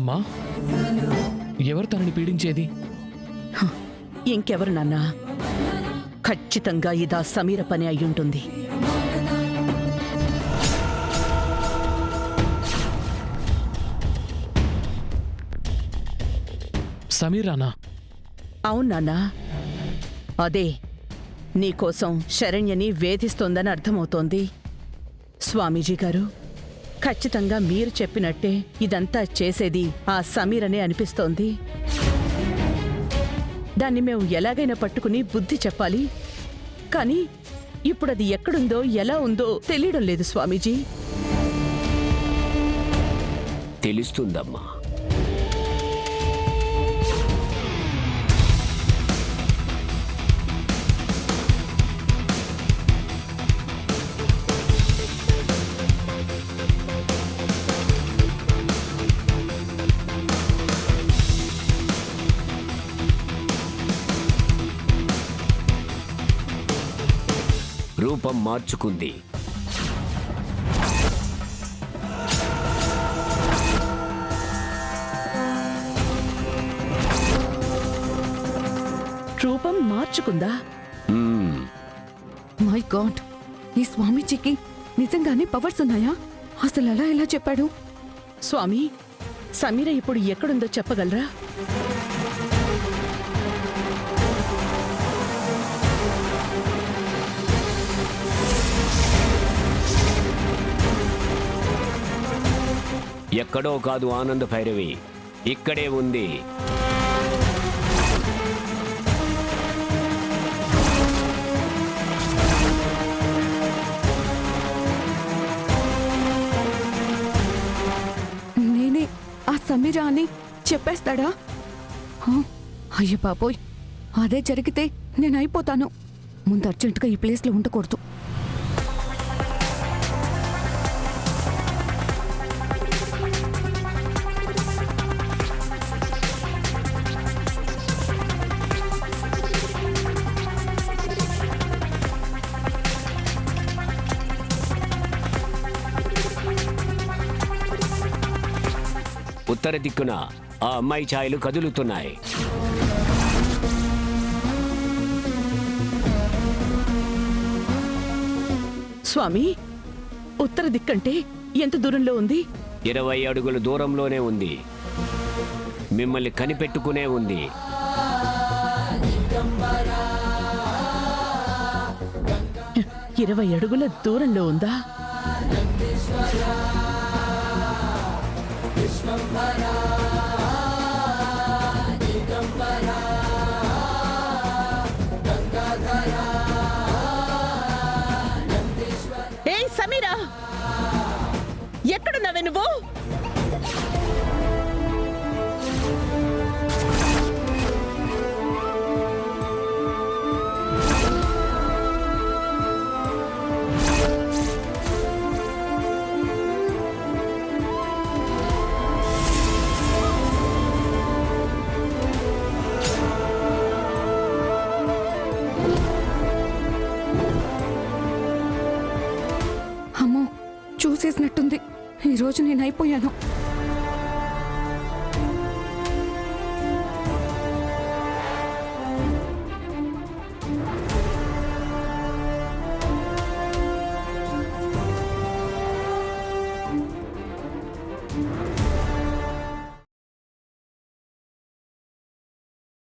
అమ్మా, ఎవరు తనని పీడించేది? ఇంకెవరు నాన్నా? ఖచ్చితంగా ఇదా సమీర పని అయ్యుంటుంది. సమీరానా? అవును నాన్నా, అదే నీకోసం శరణ్యని వేధిస్తోందని అర్థమవుతోంది. స్వామీజీ గారు, ఖచ్చితంగా మీరు చెప్పినట్టే ఇదంతా చేసేది ఆ సమీరనే అనిపిస్తోంది. దాన్ని మేము ఎలాగైనా పట్టుకుని బుద్ధి చెప్పాలి. కానీ ఇప్పుడది ఎక్కడుందో ఎలా ఉందో తెలియడం లేదు స్వామీజీ. తెలుస్తుందమ్మా. రూపం మార్చుకుంది. రూపం మార్చుకుందా? మై గాడ్, ఈ స్వామీజీకి నిజంగానే పవర్స్ ఉన్నాయా? అసలు అలా ఎలా చెప్పాడు? స్వామి, సమీర ఇప్పుడు ఎక్కడుందో చెప్పగలరా? ఎక్కడో కాదు ఆనంద భైరవి, ఇక్కడే ఉంది. నేనే ఆ సమీరా అని చెప్పేస్తాడా? అయ్య బాబోయ్, అదే జరిగితే నేను అయిపోతాను. ముందు అర్జెంటుగా ఈ ప్లేస్లో ఉండకూడదు. ఉత్తర దిక్కున ఆ అమ్మాయి ఛాయలు కదులుతున్నాయి. స్వామి, ఉత్తర దిక్కంటే ఎంత దూరంలో ఉంది? 20 అడుగుల దూరంలోనే ఉంది. మిమ్మల్ని కనిపెట్టుకునే ఉంది. ఇరవై అడుగుల దూరంలో ఉందా? ఏయ్ సమీరా, ఎక్కడున్నావే నువ్వు? అమ్మో, చూసేసినట్టుంది. ఈరోజు నేను అయిపోయాను.